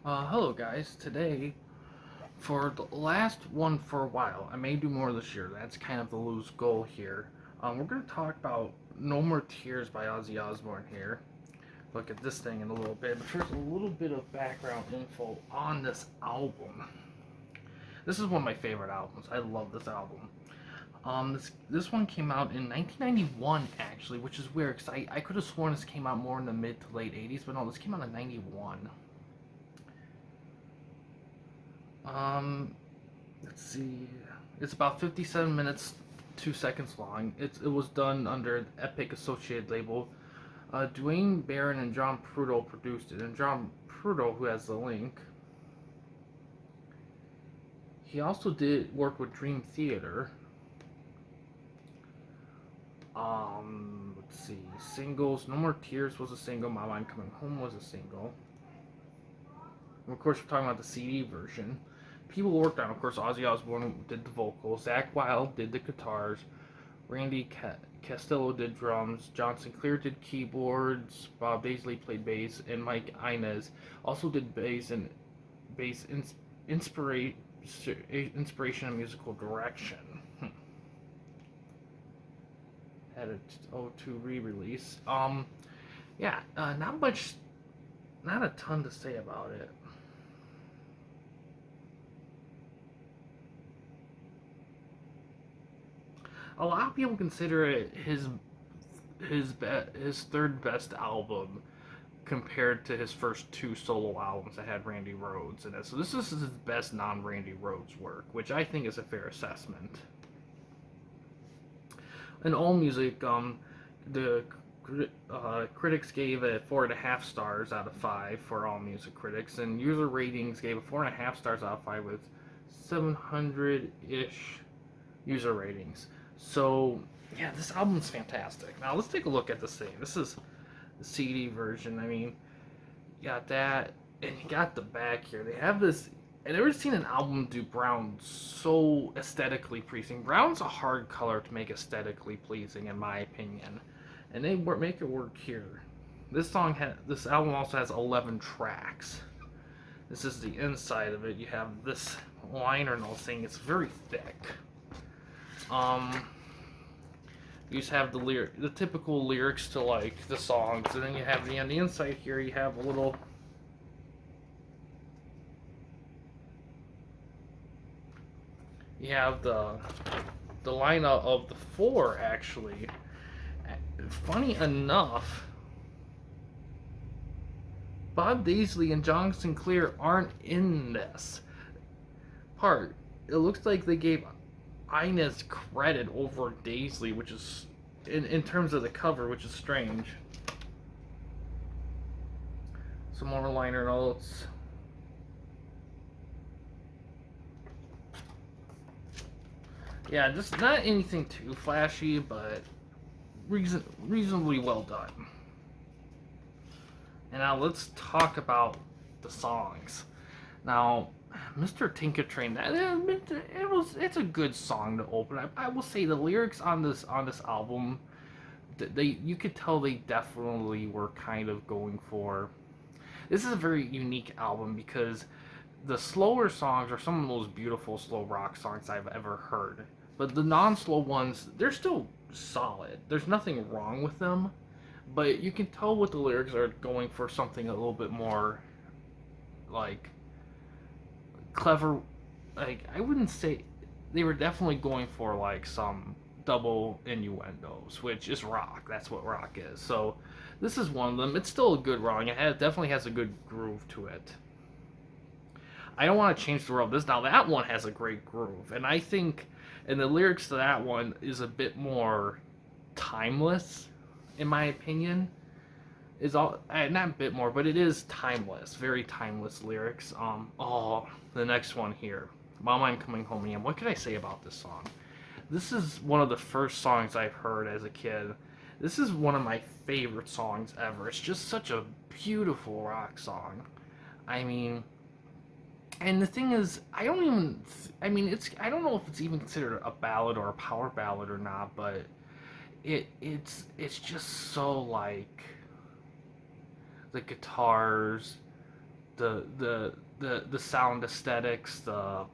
Hello guys. Today, for the last one for a while, I may do more this year. That's kind of the loose goal here. We're going to talk about No More Tears by Ozzy Osbourne here. Look at this thing in a little bit. But first, a little bit of background info on this album. This is one of my favorite albums. I love this album. This one came out in 1991 actually, which is weird because I could have sworn this came out more in the mid to late 80s, but no, this came out in 91. Um, let's see. It's about 57 minutes, 2 seconds long. It was done under the Epic Associated label. Dwayne Barron and John Prudhoe produced it. And John Prudhoe, who has the link, he also did work with Dream Theater. Let's see. Singles. No More Tears was a single. Mama I'm Coming Home was a single. And of course, we're talking about the CD version. People worked on, of course, Ozzy Osbourne did the vocals, Zakk Wylde did the guitars, Randy Castillo did drums, John Sinclair did keyboards, Bob Daisley played bass, and Mike Inez also did bass and inspiration and musical direction. Had a 02 re-release. Yeah, not a ton to say about it. A lot of people consider it his third best album compared to his first two solo albums that had Randy Rhoads in it. So this is his best non-Randy Rhoads work, which I think is a fair assessment. In AllMusic, the critics gave it 4.5 stars out of 5 for AllMusic critics, and user ratings gave it 4.5 stars out of 5 with 700-ish user ratings. So, yeah, this album's fantastic. Now, let's take a look at this thing. This is the CD version. I mean, you got that, and you got the back here. They have this. I've never seen an album do brown so aesthetically pleasing. Brown's a hard color to make aesthetically pleasing, in my opinion, and they make it work here. This album also has 11 tracks. This is the inside of it. You have this liner note saying it's very thick. You just have the typical lyrics to like the songs, and then you have on the inside here. You have a little. You have the lineup of the four actually. Funny enough, Bob Daisley and John Sinclair aren't in this part. It looks like they gave Inez credit over Daisley, which is in terms of the cover, which is strange. Some more liner notes. Yeah, just not anything too flashy, but reasonably well done. And now let's talk about the songs. Now, Mr. Tinkertrain, it's a good song to open. I will say the lyrics on this album, you could tell they definitely were kind of going for. This is a very unique album because the slower songs are some of the most beautiful slow rock songs I've ever heard. But the non-slow ones, they're still solid. There's nothing wrong with them, but you can tell what the lyrics are going for something a little bit more like clever. Like, I wouldn't say they were definitely going for like some double innuendos, which is rock. That's what rock is. So this is one of them. It's still a good rock. It definitely has a good groove to it. I don't want to change the world. That one has a great groove, and I think, and the lyrics to that one is a bit more timeless, in my opinion. Is all not a bit more, but it is timeless, very timeless lyrics. The next one here, "Mama, I'm Coming Home Again." What could I say about this song? This is one of the first songs I've heard as a kid. This is one of my favorite songs ever. It's just such a beautiful rock song. I mean, and the thing is, I don't know if it's even considered a ballad or a power ballad or not, but it's just so like the guitars, the sound aesthetics, the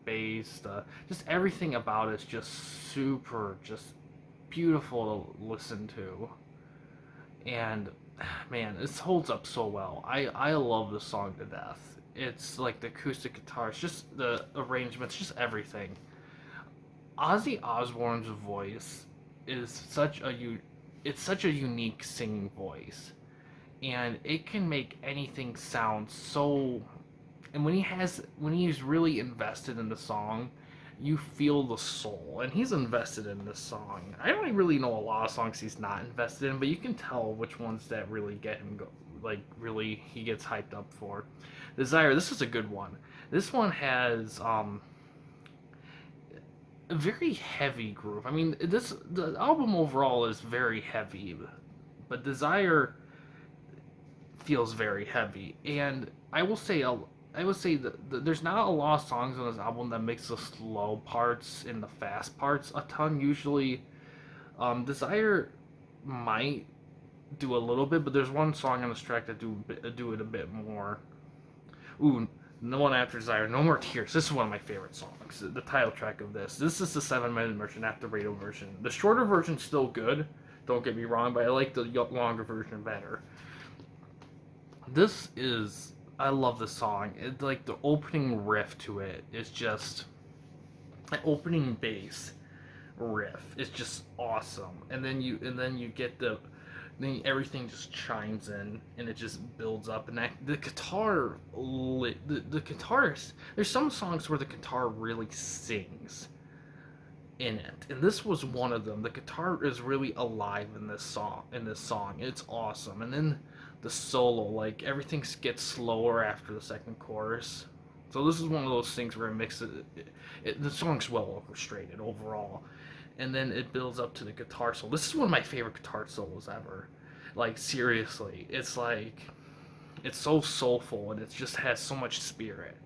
bass, just everything about it's just super, just beautiful to listen to. And man, this holds up so well. I love the song to death. It's like the acoustic guitars, just the arrangements, just everything. Ozzy Osbourne's voice is it's such a unique singing voice, and it can make anything sound so. And when he's really invested in the song, you feel the soul, and he's invested in this song. I don't really know a lot of songs he's not invested in, but you can tell which ones that really get him like really he gets hyped up for. Desire, this is a good one. This one has a very heavy groove. I mean, the album overall is very heavy, but Desire feels very heavy. And I will say that there's not a lot of songs on this album that makes the slow parts and the fast parts a ton. Usually, Desire might do a little bit, but there's one song on this track that do it a bit more. Ooh, no one after Desire, No More Tears. This is one of my favorite songs. The title track of this. This is the 7-minute version, not the radio version. The shorter version's still good. Don't get me wrong, but I like the longer version better. This is I love this song. It like the opening riff to it is just the opening bass riff is just awesome. And then you get then everything just chimes in and it just builds up and that the guitar the guitarist there's some songs where the guitar really sings in it, and this was one of them. The guitar is really alive in this song. It's awesome. And then the solo, like everything gets slower after the second chorus. So this is one of those things where it mixes the song's well orchestrated overall, and then it builds up to the guitar solo. This is one of my favorite guitar solos ever. Like seriously, it's like it's so soulful and it just has so much spirit.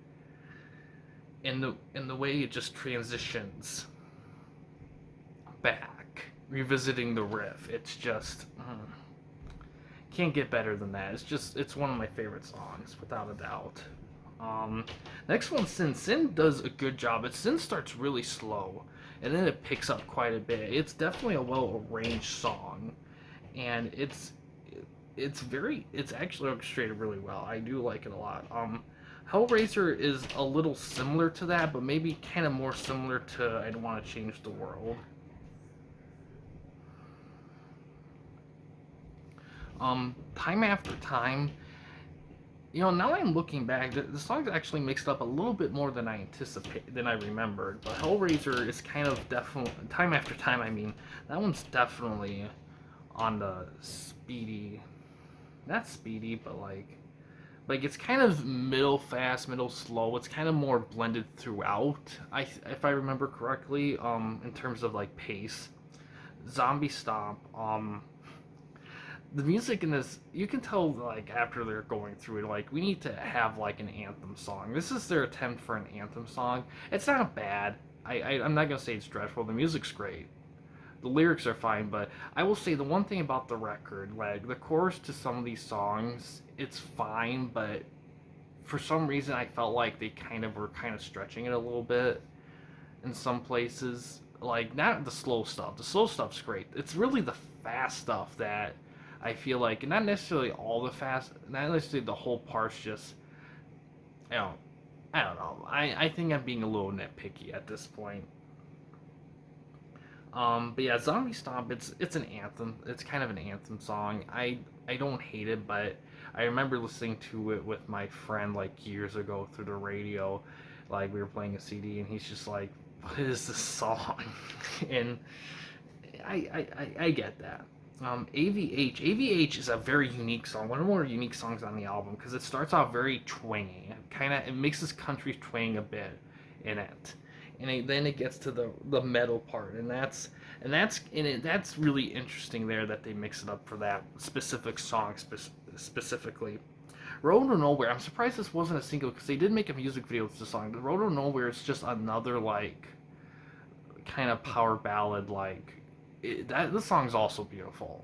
And the way it just transitions back, revisiting the riff, it's just can't get better than that. It's one of my favorite songs without a doubt. Next one, Sin. Sin does a good job. Sin starts really slow, and then it picks up quite a bit. It's definitely a well arranged song, and it's actually orchestrated really well. I do like it a lot. Hellraiser is a little similar to that, but maybe kind of more similar to I Don't Want to Change the World. Time After Time, now I'm looking back, the song's actually mixed up a little bit more than I remembered. But Hellraiser is kind of definitely Time After Time. I mean, that one's definitely on the speedy, not speedy, but like it's kind of middle fast, middle slow. It's kind of more blended throughout. If I remember correctly, in terms of like pace. Zombie Stomp, the music in this, you can tell like after they're going through it, like we need to have like an anthem song. This is their attempt for an anthem song. It's not bad. I'm not gonna say it's dreadful. The music's great. The lyrics are fine, but I will say the one thing about the record, like the chorus to some of these songs, it's fine, but for some reason I felt like they were kind of stretching it a little bit in some places. Like not the slow stuff. The slow stuff's great. It's really the fast stuff that I feel like, not necessarily all the fast, not necessarily the whole part's just, I don't know. I think I'm being a little nitpicky at this point. But yeah, Zombie Stomp, it's an anthem. It's kind of an anthem song. I don't hate it, but I remember listening to it with my friend like years ago through the radio. Like we were playing a CD, and he's just like, "What is this song?" And I get that. AVH is a very unique song, one of the more unique songs on the album, because it starts off very twangy. It makes this country twang a bit in it, and then it gets to the metal part, and that's really interesting there that they mix it up for that specific song specifically. Road to Nowhere, I'm surprised this wasn't a single because they did make a music video to the song. The Road to Nowhere is just another like kind of power ballad this song's also beautiful.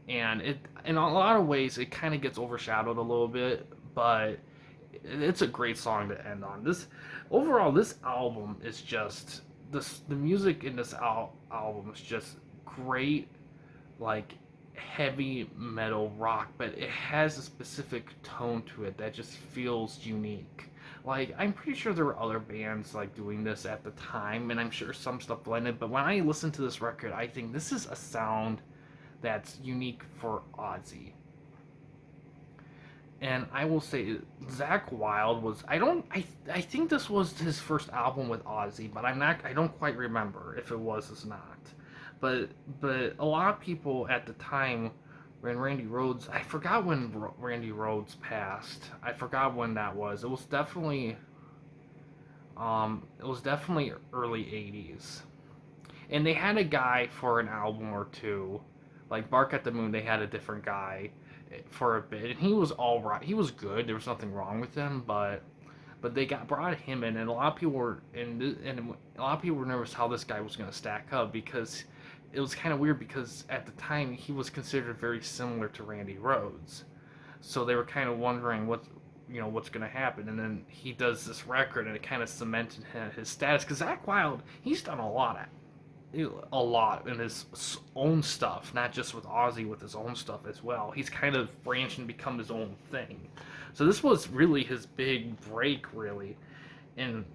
and it in a lot of ways it kind of gets overshadowed a little bit, but it's a great song to end on. This overall, this album is just the music in this album is just great, like heavy metal rock, but it has a specific tone to it that just feels unique. Like, I'm pretty sure there were other bands like doing this at the time, and I'm sure some stuff blended, but when I listen to this record, I think this is a sound that's unique for Ozzy. And I will say Zakk Wylde was I think this was his first album with Ozzy, but I don't quite remember if it was or not. But a lot of people at the time when Randy Rhoads, I forgot when Randy Rhoads passed. I forgot when that was. It was definitely early 80s. And they had a guy for an album or two. Like Bark at the Moon, they had a different guy for a bit, and he was all right. He was good. There was nothing wrong with him, but they brought him in, and a lot of people were and a lot of people were nervous how this guy was going to stack up, because it was kind of weird, because at the time he was considered very similar to Randy Rhoads, so they were kind of wondering what's going to happen. And then he does this record, and it kind of cemented his status, because Zakk Wylde, he's done a lot in his own stuff, not just with Ozzy, with his own stuff as well. He's kind of branched and become his own thing. So this was really his big break, really. And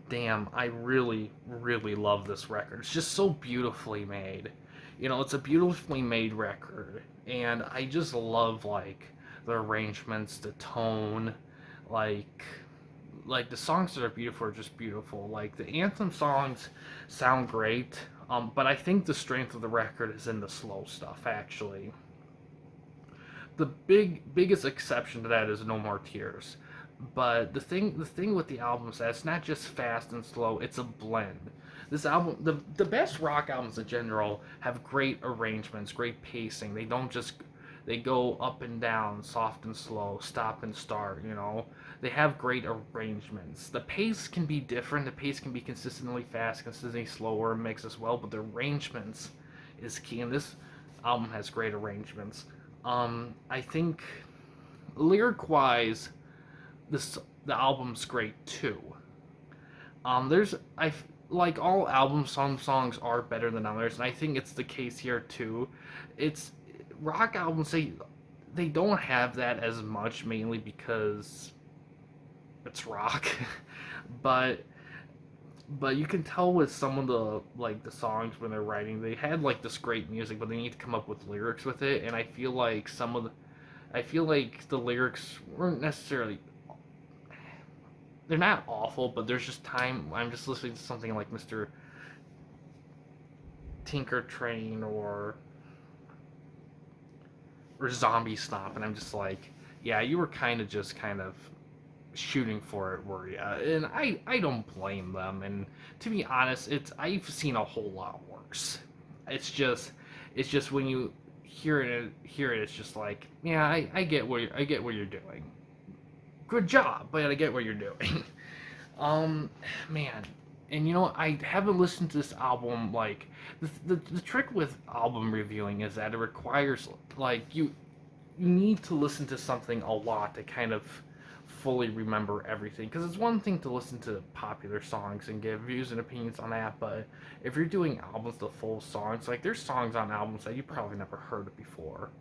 damn, I really, really love this record. It's just so beautifully made. It's a beautifully made record. And I just love, like, the arrangements, the tone, like the songs that are beautiful are just beautiful. Like the anthem songs sound great, but I think the strength of the record is in the slow stuff. Actually, the biggest exception to that is No More Tears. But the thing with the album is that it's not just fast and slow; it's a blend. This album, the best rock albums in general, have great arrangements, great pacing. They go up and down, soft and slow, stop and start. They have great arrangements. The pace can be different. The pace can be consistently fast, consistently slower, mix as well. But the arrangements is key, and this album has great arrangements. I think lyric-wise, the album's great too. There's I like all albums. Some songs are better than others, and I think it's the case here too. It's rock albums. They don't have that as much, mainly because it's rock. but you can tell with some of the songs when they're writing, they had like this great music, but they need to come up with lyrics with it. And I feel like the lyrics weren't necessarily, they're not awful, but there's just time. I'm just listening to something like Mr. Tinker Train or Zombie Stomp, and I'm just like, yeah, you were kind of shooting for it, were ya? And I don't blame them. And to be honest, I've seen a whole lot worse. It's just when you hear it, it's just like, yeah, I get what you're doing. Good job, but I get what you're doing. Man, and I haven't listened to this album. Like the trick with album reviewing is that it requires, like, you need to listen to something a lot to kind of fully remember everything, because it's one thing to listen to popular songs and give views and opinions on that, but if you're doing albums, the full songs, like there's songs on albums that you probably never heard of before,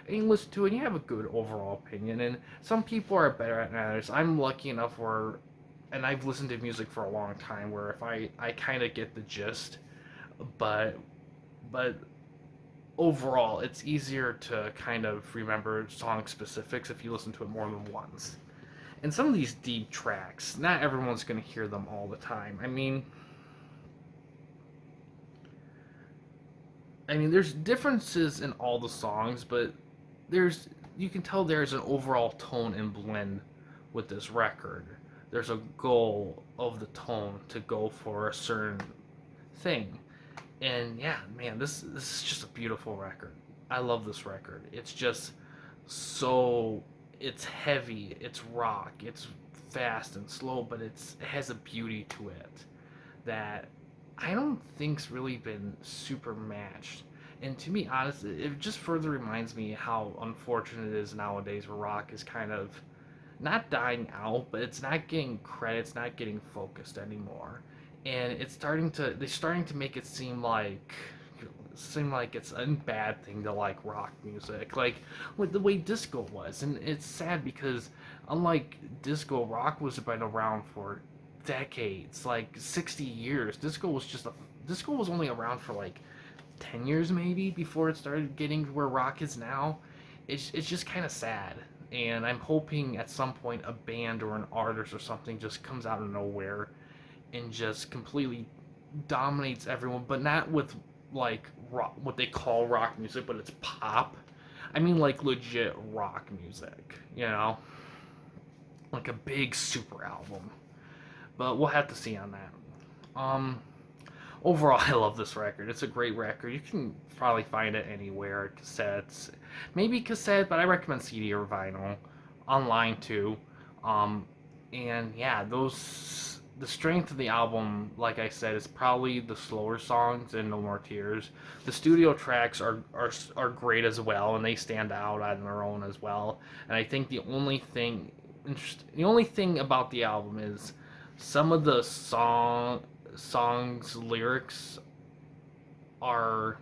and you listen to it and you have a good overall opinion. And some people are better at others. I'm lucky enough and I've listened to music for a long time, where if I kind of get the gist, but overall it's easier to kind of remember song specifics if you listen to it more than once. And some of these deep tracks, not everyone's going to hear them all the time. I mean, there's differences in all the songs, but you can tell there's an overall tone and blend with this record. There's a goal of the tone to go for a certain thing. And yeah, man, this is just a beautiful record. I love this record. It's just it's heavy, it's rock, it's fast and slow, but it has a beauty to it that I don't think's really been super matched. And to be honest, it just further reminds me how unfortunate it is nowadays where rock is kind of not dying out, but it's not getting credit, it's not getting focused anymore. And they're starting to make it seem like it's a bad thing to like rock music, like with the way disco was. And it's sad because unlike disco, rock was been around for decades, like 60 years. Disco was only around for like 10 years maybe before it started getting where rock is now. It's just kind of sad, and I'm hoping at some point a band or an artist or something just comes out of nowhere and just completely dominates everyone, but not with like rock, what they call rock music, but it's pop. I mean like legit rock music, you know, like a big super album. But we'll have to see on that. Overall, I love this record. It's a great record. You can probably find it anywhere, cassettes, maybe cassette, but I recommend CD or vinyl, online too. Um, and yeah, the strength of the album, like I said, is probably the slower songs and No More Tears. The studio tracks are great as well, and they stand out on their own as well. And I think the only thing about the album is some of the songs lyrics are,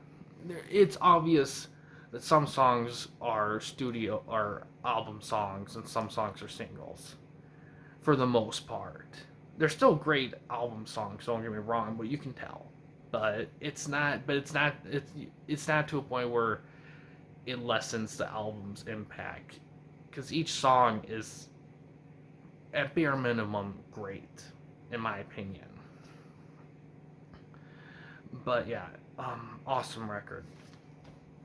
it's obvious that some songs are album songs and some songs are singles for the most part. They're still great album songs, don't get me wrong, but you can tell. But it's not to a point where it lessens the album's impact, because each song is at bare minimum great in my opinion. But yeah, awesome record.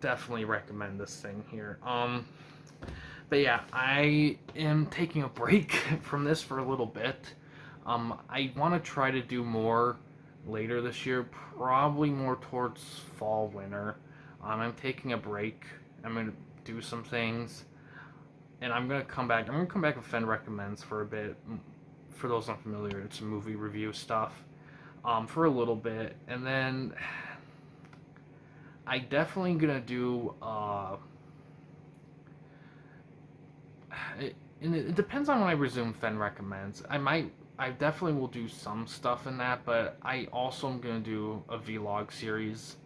Definitely recommend this thing here. But yeah, I am taking a break from this for a little bit. I want to try to do more later this year, probably more towards fall, winter. I'm taking a break. I'm gonna do some things, and I'm gonna come back. I'm gonna come back with Fenn recommends for a bit. For those unfamiliar, it's movie review stuff. For a little bit, and then I definitely gonna do. It depends on when I resume Fenn recommends. I definitely will do some stuff in that, but I also am gonna do a vlog series,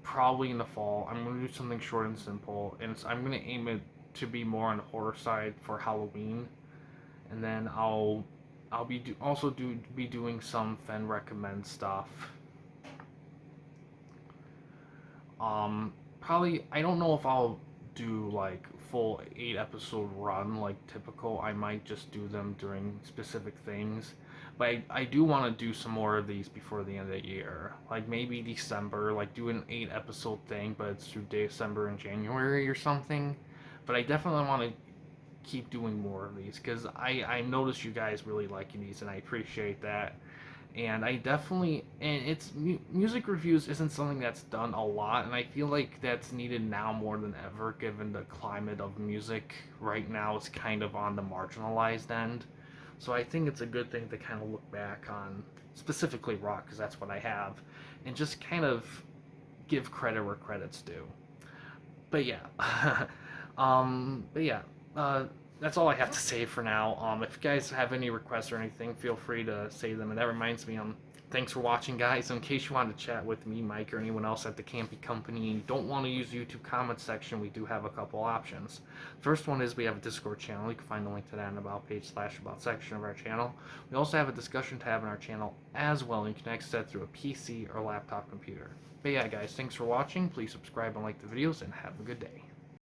probably in the fall. I'm gonna do something short and simple, and I'm gonna aim it to be more on the horror side for Halloween, and then be doing some Fenn recommend stuff. Probably I don't know if I'll do like full 8 episode run like typical. I might just do them during specific things. But I do want to do some more of these before the end of the year. Like maybe December, like do an 8 episode thing, but it's through December and January or something. But I definitely want to keep doing more of these because I noticed you guys really liking these, and I appreciate that. And I definitely, and it's music reviews isn't something that's done a lot, and I feel like that's needed now more than ever, given the climate of music right now is kind of on the marginalized end. So I think it's a good thing to kind of look back on, specifically rock, because that's what I have, and just kind of give credit where credit's due. But yeah, but yeah, that's all I have to say for now. If you guys have any requests or anything, feel free to say them. And that reminds me, thanks for watching, guys. In case you want to chat with me, Mike, or anyone else at the Campy Company, and you don't want to use the YouTube comment section, we do have a couple options. First one is we have a Discord channel. You can find the link to that in the About page / About section of our channel. We also have a discussion tab in our channel as well, and you can access that through a PC or laptop computer. But yeah, guys, thanks for watching. Please subscribe and like the videos, and have a good day.